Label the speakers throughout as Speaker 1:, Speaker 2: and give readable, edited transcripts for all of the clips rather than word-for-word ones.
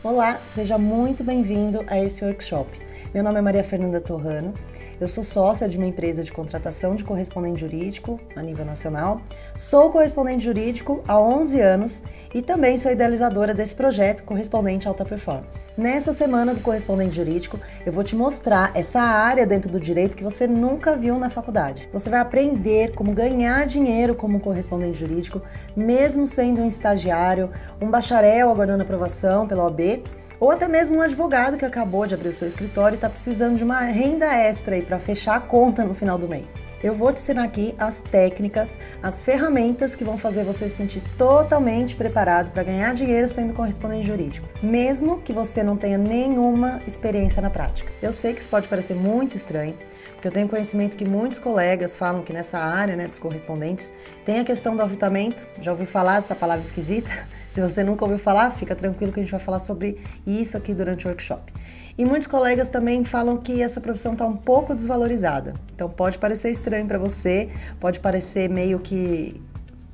Speaker 1: Olá, seja muito bem-vindo a esse workshop. Meu nome é Maria Fernanda Torrano, eu sou sócia de uma empresa de contratação de correspondente jurídico a nível nacional, sou correspondente jurídico há 11 anos e também sou idealizadora desse projeto Correspondente Alta Performance. Nessa semana do Correspondente Jurídico, eu vou te mostrar essa área dentro do direito que você nunca viu na faculdade. Você vai aprender como ganhar dinheiro como correspondente jurídico, mesmo sendo um estagiário, um bacharel aguardando aprovação pela OAB, ou até mesmo um advogado que acabou de abrir o seu escritório e está precisando de uma renda extra aí para fechar a conta no final do mês. Eu vou te ensinar aqui as técnicas, as ferramentas que vão fazer você se sentir totalmente preparado para ganhar dinheiro sendo correspondente jurídico, mesmo que você não tenha nenhuma experiência na prática. Eu sei que isso pode parecer muito estranho, porque eu tenho conhecimento que muitos colegas falam que nessa área, dos correspondentes, tem a questão do aviltamento. Já ouviu falar essa palavra esquisita? Se você nunca ouviu falar, fica tranquilo que a gente vai falar sobre isso aqui durante o workshop. E muitos colegas também falam que essa profissão está um pouco desvalorizada. Então pode parecer estranho para você, pode parecer meio que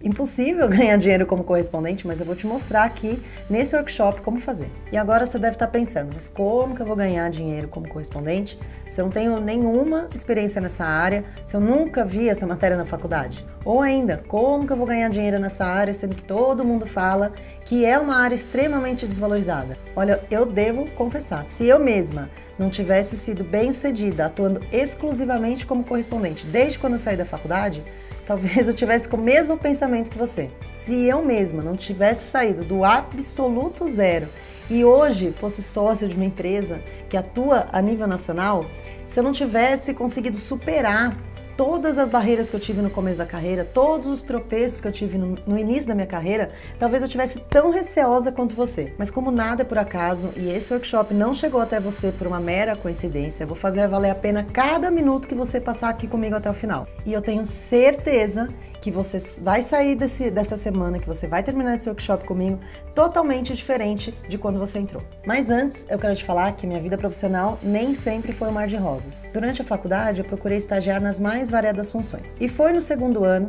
Speaker 1: impossível ganhar dinheiro como correspondente, mas eu vou te mostrar aqui nesse workshop como fazer. E agora você deve estar pensando, mas como que eu vou ganhar dinheiro como correspondente se eu não tenho nenhuma experiência nessa área, se eu nunca vi essa matéria na faculdade? Ou ainda, como que eu vou ganhar dinheiro nessa área sendo que todo mundo fala que é uma área extremamente desvalorizada? Olha, eu devo confessar, se eu mesma não tivesse sido bem-sucedida atuando exclusivamente como correspondente desde quando eu saí da faculdade, talvez eu tivesse com o mesmo pensamento que você. Se eu mesma não tivesse saído do absoluto zero e hoje fosse sócia de uma empresa que atua a nível nacional, se eu não tivesse conseguido superar todas as barreiras que eu tive no começo da carreira, todos os tropeços que eu tive no início da minha carreira, talvez eu tivesse tão receosa quanto você. Mas como nada é por acaso e esse workshop não chegou até você por uma mera coincidência, eu vou fazer valer a pena cada minuto que você passar aqui comigo até o final. E eu tenho certeza que você vai sair dessa semana, que você vai terminar esse workshop comigo totalmente diferente de quando você entrou. Mas antes, eu quero te falar que minha vida profissional nem sempre foi um mar de rosas. Durante a faculdade, eu procurei estagiar nas mais variadas funções. E foi no segundo ano,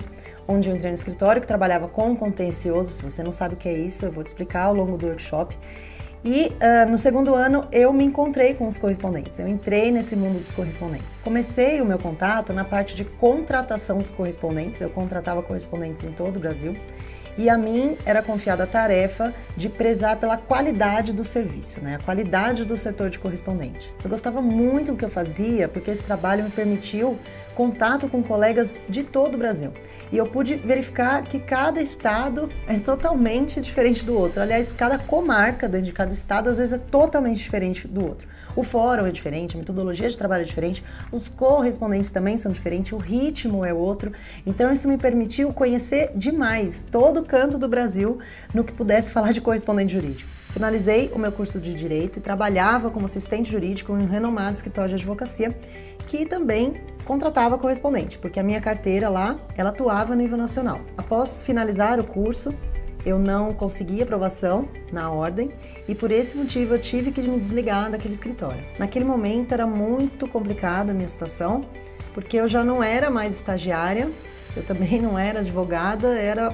Speaker 1: onde eu entrei no escritório que trabalhava com contencioso. Se você não sabe o que é isso, eu vou te explicar ao longo do workshop. E no segundo ano eu me encontrei com os correspondentes, eu entrei nesse mundo dos correspondentes. Comecei o meu contato na parte de contratação dos correspondentes, eu contratava correspondentes em todo o Brasil e a mim era confiada a tarefa de prezar pela qualidade do serviço, a qualidade do setor de correspondentes. Eu gostava muito do que eu fazia porque esse trabalho me permitiu contato com colegas de todo o Brasil. E eu pude verificar que cada estado é totalmente diferente do outro. Aliás, cada comarca dentro de cada estado às vezes é totalmente diferente do outro. O fórum é diferente, a metodologia de trabalho é diferente, os correspondentes também são diferentes, o ritmo é outro. Então isso me permitiu conhecer demais todo o canto do Brasil no que pudesse falar de correspondente jurídico. Finalizei o meu curso de Direito e trabalhava como assistente jurídico em um renomado escritório de advocacia que também contratava correspondente, porque a minha carteira lá, ela atuava a nível nacional. Após finalizar o curso, eu não consegui aprovação na ordem e por esse motivo eu tive que me desligar daquele escritório. Naquele momento era muito complicada a minha situação, porque eu já não era mais estagiária, eu também não era advogada, era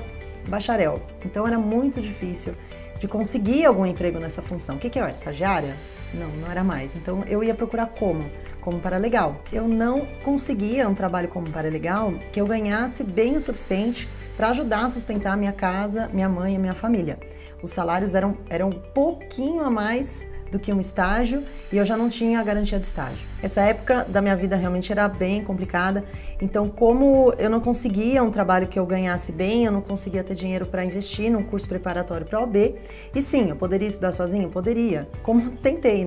Speaker 1: bacharel. Então era muito difícil de conseguir algum emprego nessa função. O que eu era? Estagiária? Não era mais. Então eu ia procurar como paralegal. Eu não conseguia um trabalho como paralegal que eu ganhasse bem o suficiente para ajudar a sustentar a minha casa, minha mãe e minha família. Os salários eram um pouquinho a mais do que um estágio e eu já não tinha a garantia de estágio. Essa época da minha vida realmente era bem complicada, então como eu não conseguia um trabalho que eu ganhasse bem, eu não conseguia ter dinheiro para investir num curso preparatório para a OAB, e sim, eu poderia estudar sozinho? Poderia, como tentei,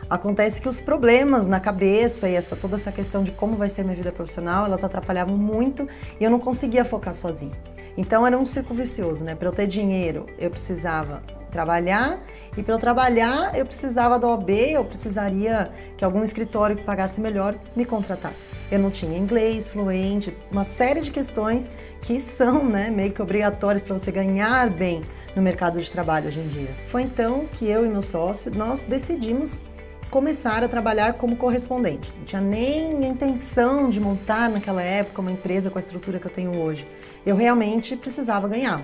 Speaker 1: Acontece que os problemas na cabeça e toda essa questão de como vai ser minha vida profissional, elas atrapalhavam muito e eu não conseguia focar sozinho. Então era um círculo vicioso, Para eu ter dinheiro, eu precisava trabalhar e para eu trabalhar eu precisava da OAB, eu precisaria que algum escritório que pagasse melhor me contratasse. Eu não tinha inglês fluente, uma série de questões que são meio que obrigatórias para você ganhar bem no mercado de trabalho hoje em dia. Foi então que eu e meu sócio, nós decidimos começar a trabalhar como correspondente. Não tinha nem intenção de montar naquela época uma empresa com a estrutura que eu tenho hoje. Eu realmente precisava ganhar.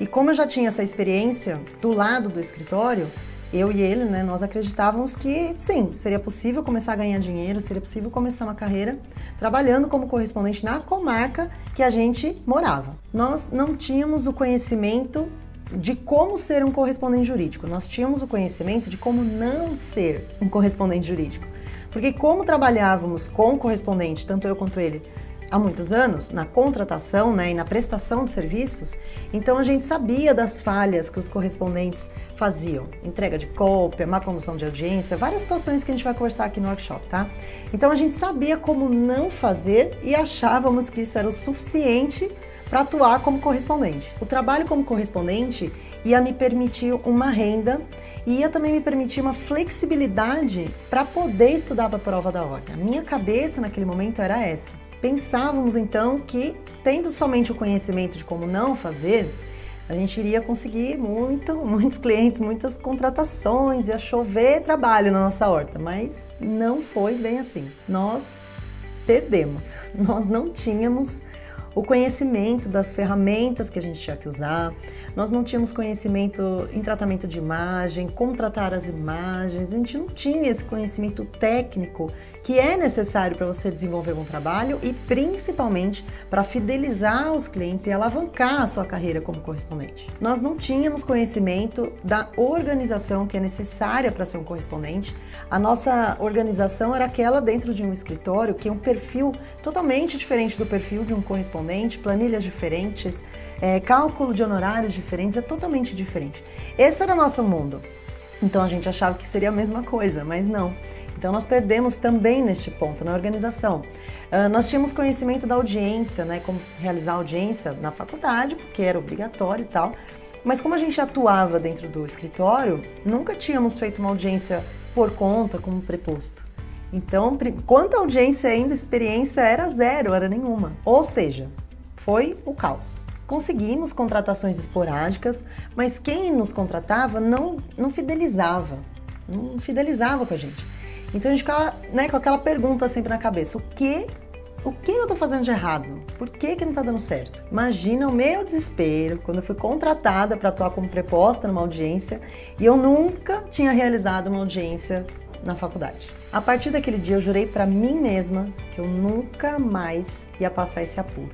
Speaker 1: E como eu já tinha essa experiência do lado do escritório, eu e ele, né, nós acreditávamos que sim, seria possível começar a ganhar dinheiro, seria possível começar uma carreira trabalhando como correspondente na comarca que a gente morava. Nós não tínhamos o conhecimento de como ser um correspondente jurídico, nós tínhamos o conhecimento de como não ser um correspondente jurídico. Porque como trabalhávamos com correspondente, tanto eu quanto ele, há muitos anos, na contratação, né, e na prestação de serviços, então a gente sabia das falhas que os correspondentes faziam. Entrega de cópia, má condução de audiência, várias situações que a gente vai conversar aqui no workshop, tá? Então a gente sabia como não fazer e achávamos que isso era o suficiente para atuar como correspondente. O trabalho como correspondente ia me permitir uma renda e ia também me permitir uma flexibilidade para poder estudar para a prova da ordem. A minha cabeça naquele momento era essa. Pensávamos então que, tendo somente o conhecimento de como não fazer, a gente iria conseguir muitos clientes, muitas contratações, ia chover trabalho na nossa horta, mas não foi bem assim. Nós perdemos, nós não tínhamos o conhecimento das ferramentas que a gente tinha que usar, nós não tínhamos conhecimento em tratamento de imagem, como tratar as imagens, a gente não tinha esse conhecimento técnico que é necessário para você desenvolver um trabalho e principalmente para fidelizar os clientes e alavancar a sua carreira como correspondente. Nós não tínhamos conhecimento da organização que é necessária para ser um correspondente. A nossa organização era aquela dentro de um escritório que é um perfil totalmente diferente do perfil de um correspondente, planilhas diferentes, cálculo de honorários diferentes, é totalmente diferente. Esse era o nosso mundo. Então a gente achava que seria a mesma coisa, mas não. Então nós perdemos também neste ponto, na organização. Nós tínhamos conhecimento da audiência, né, como realizar audiência na faculdade, porque era obrigatório e tal, mas como a gente atuava dentro do escritório, nunca tínhamos feito uma audiência por conta, como preposto. Então, quanto à audiência ainda, a experiência era zero, era nenhuma. Ou seja, foi o caos. Conseguimos contratações esporádicas, mas quem nos contratava não fidelizava com a gente. Então a gente ficava, né, com aquela pergunta sempre na cabeça, o que eu tô fazendo de errado? Por que não tá dando certo? Imagina o meu desespero quando eu fui contratada para atuar como preposta numa audiência e eu nunca tinha realizado uma audiência na faculdade. A partir daquele dia eu jurei para mim mesma que eu nunca mais ia passar esse apuro.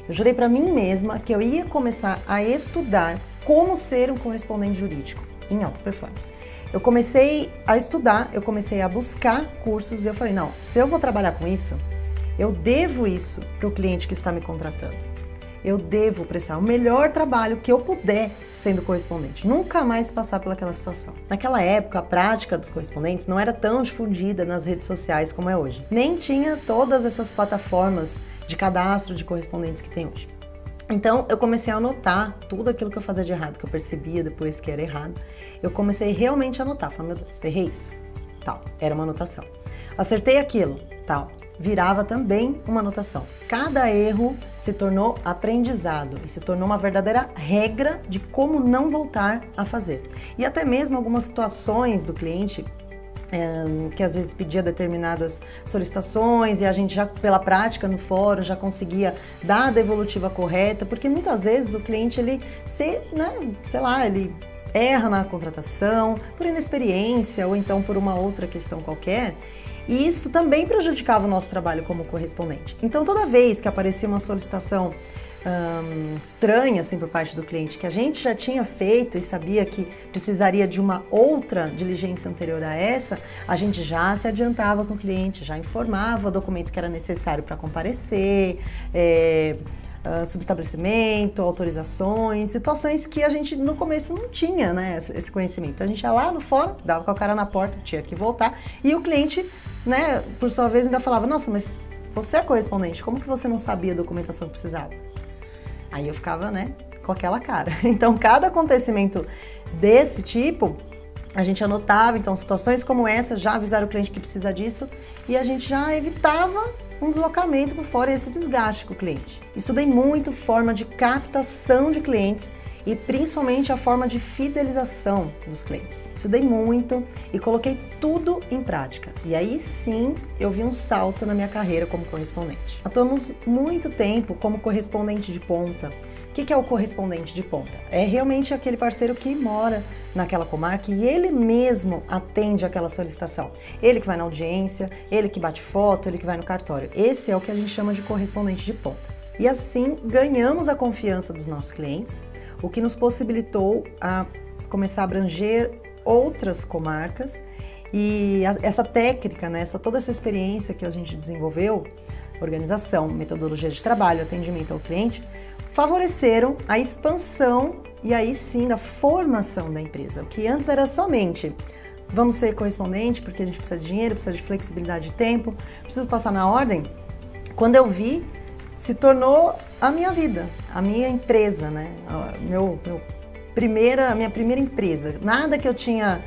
Speaker 1: Eu jurei para mim mesma que eu ia começar a estudar como ser um correspondente jurídico em alta performance. Eu comecei a estudar, eu comecei a buscar cursos e eu falei, não, se eu vou trabalhar com isso, eu devo isso para o cliente que está me contratando. Eu devo prestar o melhor trabalho que eu puder sendo correspondente. Nunca mais passar pelaquela situação. Naquela época, a prática dos correspondentes não era tão difundida nas redes sociais como é hoje. Nem tinha todas essas plataformas de cadastro de correspondentes que tem hoje. Então, eu comecei a anotar tudo aquilo que eu fazia de errado, que eu percebia depois que era errado. Eu comecei realmente a anotar. Falei, meu Deus, errei isso. Tal, era uma anotação. Acertei aquilo, tal. Virava também uma anotação. Cada erro se tornou aprendizado e se tornou uma verdadeira regra de como não voltar a fazer. E até mesmo algumas situações do cliente que às vezes pedia determinadas solicitações e a gente já pela prática no fórum já conseguia dar a devolutiva correta, porque muitas vezes o cliente ele erra na contratação por inexperiência ou então por uma outra questão qualquer. E isso também prejudicava o nosso trabalho como correspondente. Então, toda vez que aparecia uma solicitação estranha assim, por parte do cliente, que a gente já tinha feito e sabia que precisaria de uma outra diligência anterior a essa, a gente já se adiantava com o cliente, já informava o documento que era necessário para comparecer, subestabelecimento, autorizações, situações que a gente no começo não tinha, né, esse conhecimento. A gente ia lá no fórum, dava com a cara na porta, tinha que voltar, e o cliente, né, por sua vez ainda falava, nossa, mas você é correspondente, como que você não sabia a documentação que precisava? Aí eu ficava, né, com aquela cara. Então, cada acontecimento desse tipo, a gente anotava, então, situações como essa, já avisar o cliente que precisa disso, e a gente já evitava um deslocamento por fora e esse desgaste com o cliente. Estudei muito forma de captação de clientes e principalmente a forma de fidelização dos clientes. Estudei muito e coloquei tudo em prática. E aí sim eu vi um salto na minha carreira como correspondente. Atuamos muito tempo como correspondente de ponta, O que é o correspondente de ponta? É realmente aquele parceiro que mora naquela comarca e ele mesmo atende aquela solicitação. Ele que vai na audiência, ele que bate foto, ele que vai no cartório. Esse é o que a gente chama de correspondente de ponta. E assim ganhamos a confiança dos nossos clientes, o que nos possibilitou a começar a abranger outras comarcas. E essa técnica, né, toda essa experiência que a gente desenvolveu, organização, metodologia de trabalho, atendimento ao cliente, favoreceram a expansão e aí sim da formação da empresa. O que antes era somente vamos ser correspondente porque a gente precisa de dinheiro, precisa de flexibilidade de tempo, precisa passar na ordem. Quando eu vi, se tornou a minha vida, a minha empresa, né? A minha primeira empresa. Nada que eu tinha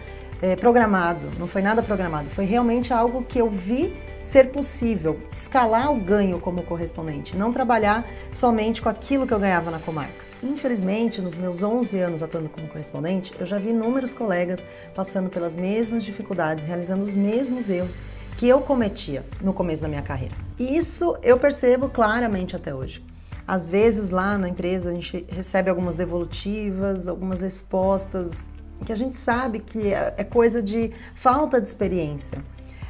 Speaker 1: programado, não foi nada programado, foi realmente algo que eu vi ser possível, escalar o ganho como correspondente, não trabalhar somente com aquilo que eu ganhava na comarca. Infelizmente, nos meus 11 anos atuando como correspondente, eu já vi inúmeros colegas passando pelas mesmas dificuldades, realizando os mesmos erros que eu cometia no começo da minha carreira. E isso eu percebo claramente até hoje. Às vezes lá na empresa a gente recebe algumas devolutivas, algumas respostas que a gente sabe que é coisa de falta de experiência.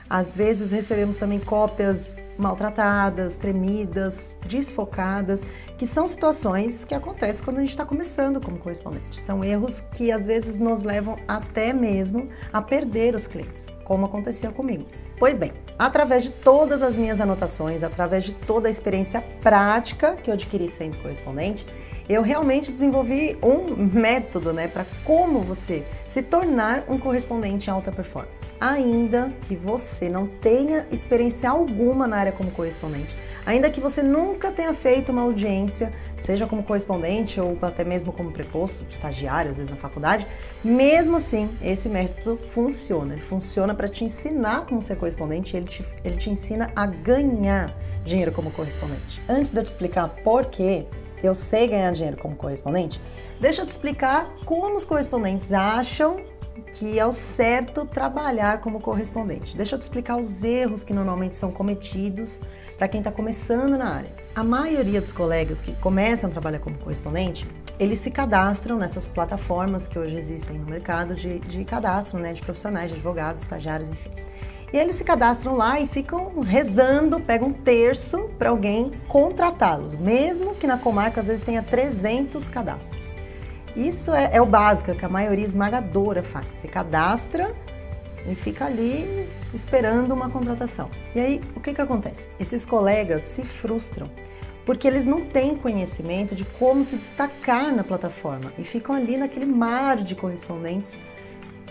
Speaker 1: Às vezes recebemos também cópias maltratadas, tremidas, desfocadas, que são situações que acontecem quando a gente está começando como correspondente. São erros que às vezes nos levam até mesmo a perder os clientes, como aconteceu comigo. Pois bem, através de todas as minhas anotações, através de toda a experiência prática que eu adquiri sendo correspondente, eu realmente desenvolvi um método, né, para como você se tornar um correspondente em alta performance. Ainda que você não tenha experiência alguma na área como correspondente, ainda que você nunca tenha feito uma audiência, seja como correspondente ou até mesmo como preposto, estagiário, às vezes na faculdade, mesmo assim, esse método funciona. Ele funciona para te ensinar como ser correspondente, ele te ensina a ganhar dinheiro como correspondente. Antes de eu te explicar por quê eu sei ganhar dinheiro como correspondente, deixa eu te explicar como os correspondentes acham que é o certo trabalhar como correspondente. Deixa eu te explicar os erros que normalmente são cometidos para quem está começando na área. A maioria dos colegas que começam a trabalhar como correspondente, eles se cadastram nessas plataformas que hoje existem no mercado de cadastro, né, de profissionais, de advogados, estagiários, enfim. E eles se cadastram lá e ficam rezando, pegam um terço para alguém contratá-los, mesmo que na comarca às vezes tenha 300 cadastros. Isso é o básico, é o que a maioria esmagadora faz. Se cadastra e fica ali esperando uma contratação. E aí, o que acontece? Esses colegas se frustram porque eles não têm conhecimento de como se destacar na plataforma e ficam ali naquele mar de correspondentes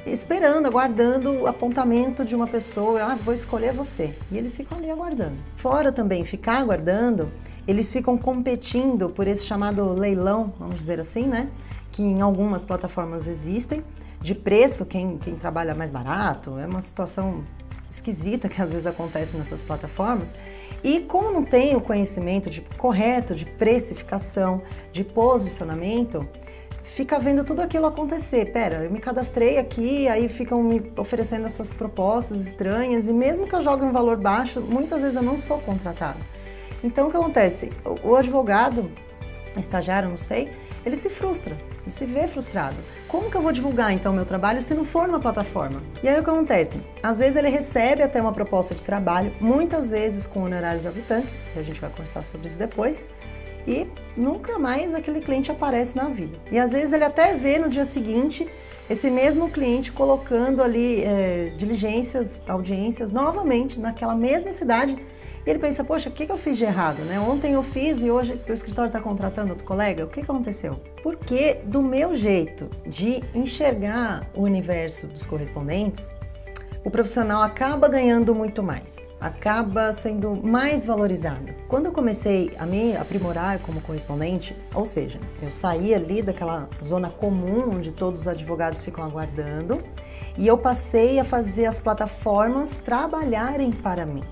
Speaker 1: esperando, aguardando o apontamento de uma pessoa, vou escolher você. E eles ficam ali aguardando. Fora também ficar aguardando, eles ficam competindo por esse chamado leilão, vamos dizer assim, né? Que em algumas plataformas existem, de preço, quem trabalha mais barato, é uma situação esquisita que às vezes acontece nessas plataformas. E como não tem o conhecimento correto de precificação, de posicionamento, fica vendo tudo aquilo acontecer. Pera, eu me cadastrei aqui, aí ficam me oferecendo essas propostas estranhas e mesmo que eu jogue um valor baixo, muitas vezes eu não sou contratada. Então o que acontece? O advogado, estagiário, não sei, ele se frustra, ele se vê frustrado. Como que eu vou divulgar então o meu trabalho se não for numa plataforma? E aí o que acontece? Às vezes ele recebe até uma proposta de trabalho, muitas vezes com honorários exorbitantes, que a gente vai conversar sobre isso depois, e nunca mais aquele cliente aparece na vida. E às vezes ele até vê no dia seguinte esse mesmo cliente colocando ali diligências, audiências novamente naquela mesma cidade e ele pensa, poxa, o que eu fiz de errado, né? Ontem eu fiz e hoje o escritório está contratando outro colega, o que aconteceu? Porque do meu jeito de enxergar o universo dos correspondentes, o profissional acaba ganhando muito mais, acaba sendo mais valorizado. Quando eu comecei a me aprimorar como correspondente, ou seja, eu saí ali daquela zona comum onde todos os advogados ficam aguardando e eu passei a fazer as plataformas trabalharem para mim.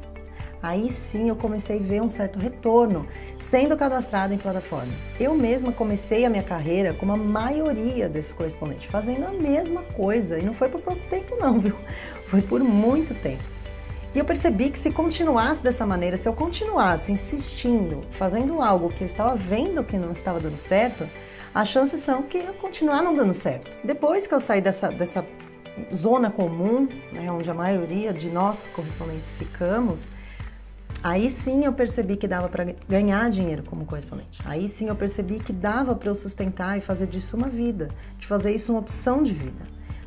Speaker 1: Aí sim eu comecei a ver um certo retorno sendo cadastrada em plataforma. Eu mesma comecei a minha carreira como a maioria desses correspondentes, fazendo a mesma coisa. E não foi por pouco tempo não, viu? Foi por muito tempo. E eu percebi que se continuasse dessa maneira, se eu continuasse insistindo, fazendo algo que eu estava vendo que não estava dando certo, as chances são que eu continuar não dando certo. Depois que eu saí dessa zona comum, né, onde a maioria de nós correspondentes ficamos, aí sim eu percebi que dava para ganhar dinheiro como correspondente. Aí sim eu percebi que dava para eu sustentar e fazer disso uma vida, de fazer isso uma opção de vida.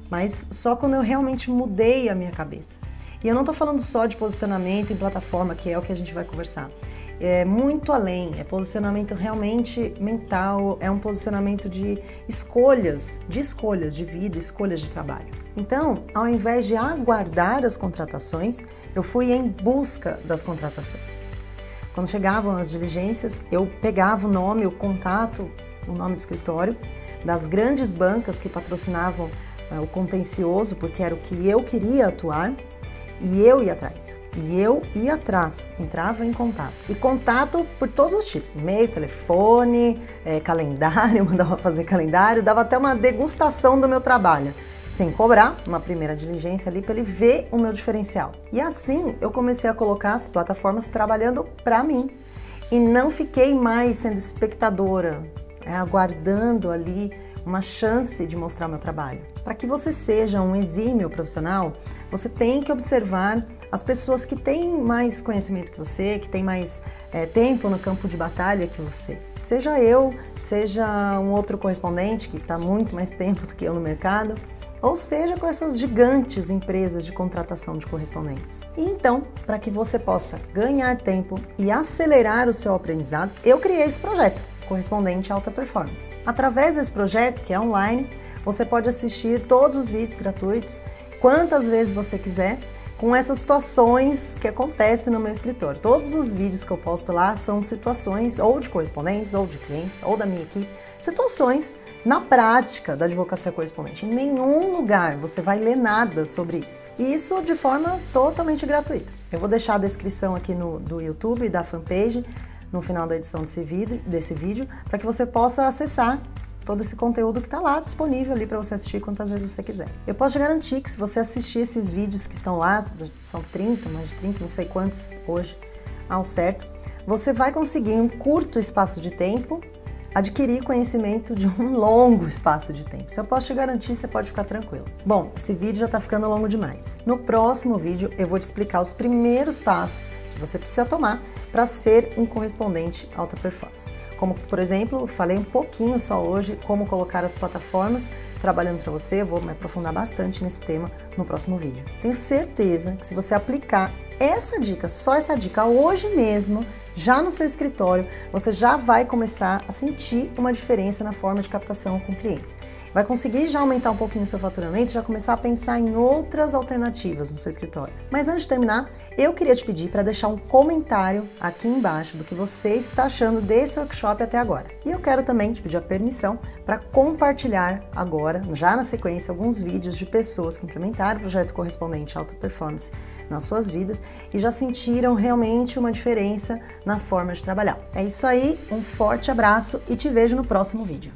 Speaker 1: Mas só quando eu realmente mudei a minha cabeça. E eu não estou falando só de posicionamento em plataforma, que é o que a gente vai conversar. É muito além, é posicionamento realmente mental, é um posicionamento de escolhas de vida, escolhas de trabalho. Então, ao invés de aguardar as contratações, eu fui em busca das contratações. Quando chegavam as diligências, eu pegava o nome, o contato, o nome do escritório, das grandes bancas que patrocinavam o contencioso, porque era o que eu queria atuar, e eu ia atrás. E eu ia atrás, entrava em contato. E contato por todos os tipos, e-mail, telefone, calendário, mandava fazer calendário, dava até uma degustação do meu trabalho, sem cobrar, uma primeira diligência ali para ele ver o meu diferencial. E assim eu comecei a colocar as plataformas trabalhando para mim. E não fiquei mais sendo espectadora, aguardando ali uma chance de mostrar meu trabalho. Para que você seja um exímio profissional, você tem que observar as pessoas que têm mais conhecimento que você, que têm mais tempo no campo de batalha que você. Seja eu, seja um outro correspondente que está muito mais tempo do que eu no mercado, ou seja com essas gigantes empresas de contratação de correspondentes. E então, para que você possa ganhar tempo e acelerar o seu aprendizado, eu criei esse projeto, Correspondente Alta Performance. Através desse projeto, que é online, você pode assistir todos os vídeos gratuitos, quantas vezes você quiser, com essas situações que acontecem no meu escritório. Todos os vídeos que eu posto lá são situações ou de correspondentes, ou de clientes, ou da minha equipe, situações na prática da advocacia correspondente. Em nenhum lugar você vai ler nada sobre isso. E isso de forma totalmente gratuita. Eu vou deixar a descrição aqui do YouTube e da fanpage no final da edição desse vídeo, para que você possa acessar todo esse conteúdo que está lá disponível ali para você assistir quantas vezes você quiser. Eu posso te garantir que se você assistir esses vídeos que estão lá, são 30, mais de 30, não sei quantos hoje ao certo, você vai conseguir em um curto espaço de tempo adquirir conhecimento de um longo espaço de tempo. Se eu posso te garantir, você pode ficar tranquilo. Bom, esse vídeo já está ficando longo demais. No próximo vídeo eu vou te explicar os primeiros passos que você precisa tomar para ser um correspondente alta performance. Como, por exemplo, falei um pouquinho só hoje como colocar as plataformas trabalhando para você, eu vou me aprofundar bastante nesse tema no próximo vídeo. Tenho certeza que se você aplicar essa dica, só essa dica hoje mesmo, já no seu escritório, você já vai começar a sentir uma diferença na forma de captação com clientes. Vai conseguir já aumentar um pouquinho o seu faturamento, já começar a pensar em outras alternativas no seu escritório. Mas antes de terminar, eu queria te pedir para deixar um comentário aqui embaixo do que você está achando desse workshop até agora. E eu quero também te pedir a permissão para compartilhar agora, já na sequência, alguns vídeos de pessoas que implementaram o projeto Correspondente Alta Performance nas suas vidas e já sentiram realmente uma diferença na forma de trabalhar. É isso aí, um forte abraço e te vejo no próximo vídeo.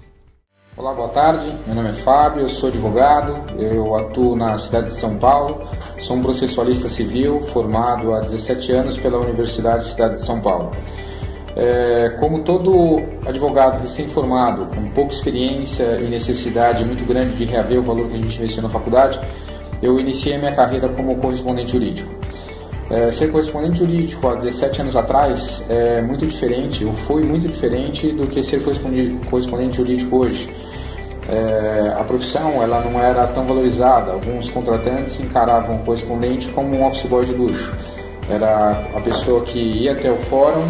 Speaker 2: Olá, boa tarde, meu nome é Fábio, eu sou advogado, eu atuo na cidade de São Paulo, sou um processualista civil formado há 17 anos pela Universidade Cidade de São Paulo. Como todo advogado recém-formado, com pouca experiência e necessidade muito grande de reaver o valor que a gente investiu na faculdade, eu iniciei minha carreira como correspondente jurídico. Ser correspondente jurídico há 17 anos atrás é muito diferente, ou foi muito diferente do que ser correspondente jurídico hoje. A profissão ela não era tão valorizada, alguns contratantes encaravam o correspondente como um office boy de luxo. Era a pessoa que ia até o fórum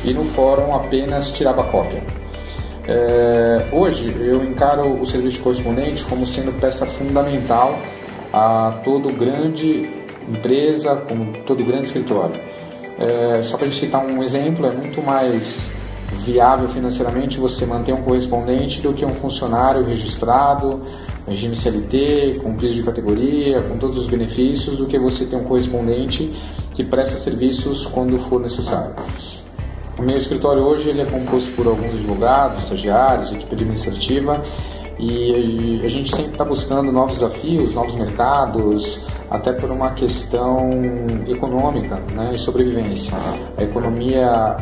Speaker 2: e no fórum apenas tirava cópia. Hoje eu encaro o serviço de correspondente como sendo peça fundamental a todo grande empresa, como todo grande escritório. Só para a gente citar um exemplo, é muito mais viável financeiramente você manter um correspondente do que um funcionário registrado, regime CLT, com piso de categoria, com todos os benefícios, do que você ter um correspondente que presta serviços quando for necessário. O meu escritório hoje ele é composto por alguns advogados, estagiários, equipe administrativa, E a gente sempre está buscando novos desafios, novos mercados, até por uma questão econômica, né, e sobrevivência. A economia,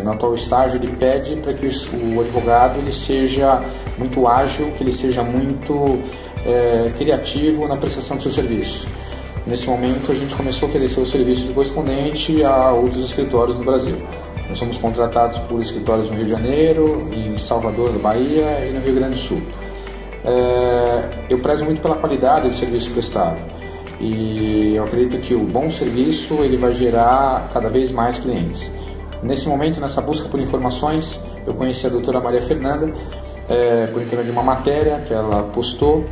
Speaker 2: no atual estágio, ele pede para que o advogado ele seja muito ágil, que ele seja muito criativo na prestação do seu serviço. Nesse momento, a gente começou a oferecer o serviço de correspondente a outros escritórios no Brasil. Nós somos contratados por escritórios no Rio de Janeiro, em Salvador, da Bahia e no Rio Grande do Sul. Eu prezo muito pela qualidade do serviço prestado e eu acredito que o bom serviço ele vai gerar cada vez mais clientes. Nesse momento, nessa busca por informações, eu conheci a doutora Maria Fernanda por intermédio de uma matéria que ela postou.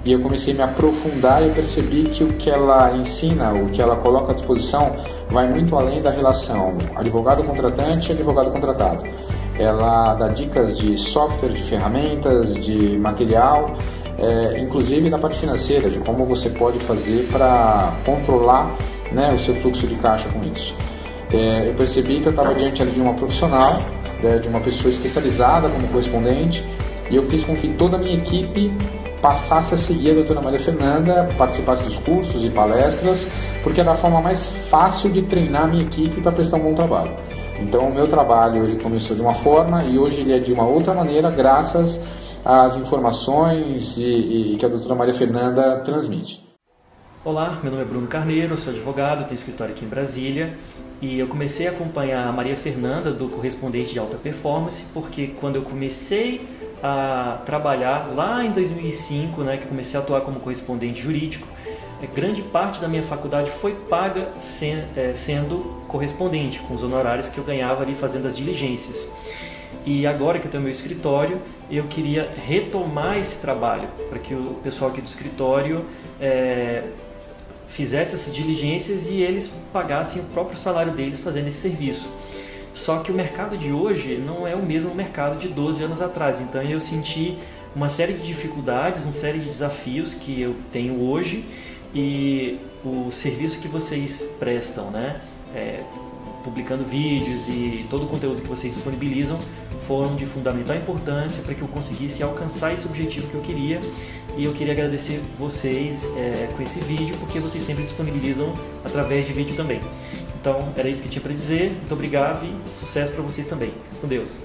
Speaker 2: E eu comecei a me aprofundar e eu percebi que o que ela ensina, o que ela coloca à disposição, vai muito além da relação advogado-contratante e advogado-contratado. Ela dá dicas de software, de ferramentas, de material, inclusive na parte financeira, de como você pode fazer para controlar, né, o seu fluxo de caixa com isso. Eu percebi que eu estava diante de uma profissional, de uma pessoa especializada como correspondente, e eu fiz com que toda a minha equipe passasse a seguir a doutora Maria Fernanda, participasse dos cursos e palestras, porque era a forma mais fácil de treinar a minha equipe para prestar um bom trabalho. Então o meu trabalho ele começou de uma forma e hoje ele é de uma outra maneira, graças às informações que a doutora Maria Fernanda transmite.
Speaker 3: Olá, meu nome é Bruno Carneiro, eu sou advogado, tenho escritório aqui em Brasília e eu comecei a acompanhar a Maria Fernanda do Correspondente de Alta Performance porque quando eu comecei a trabalhar lá em 2005, né, que eu comecei a atuar como correspondente jurídico, grande parte da minha faculdade foi paga sendo correspondente, com os honorários que eu ganhava ali fazendo as diligências. E agora que eu tenho meu escritório, eu queria retomar esse trabalho, para que o pessoal aqui do escritório fizesse essas diligências e eles pagassem o próprio salário deles fazendo esse serviço. Só que o mercado de hoje não é o mesmo mercado de 12 anos atrás, então eu senti uma série de dificuldades, uma série de desafios que eu tenho hoje e o serviço que vocês prestam, né? Publicando vídeos e todo o conteúdo que vocês disponibilizam foram de fundamental importância para que eu conseguisse alcançar esse objetivo que eu queria e eu queria agradecer vocês com esse vídeo porque vocês sempre disponibilizam através de vídeo também. Então era isso que eu tinha para dizer, muito obrigado e sucesso para vocês também. Com Deus!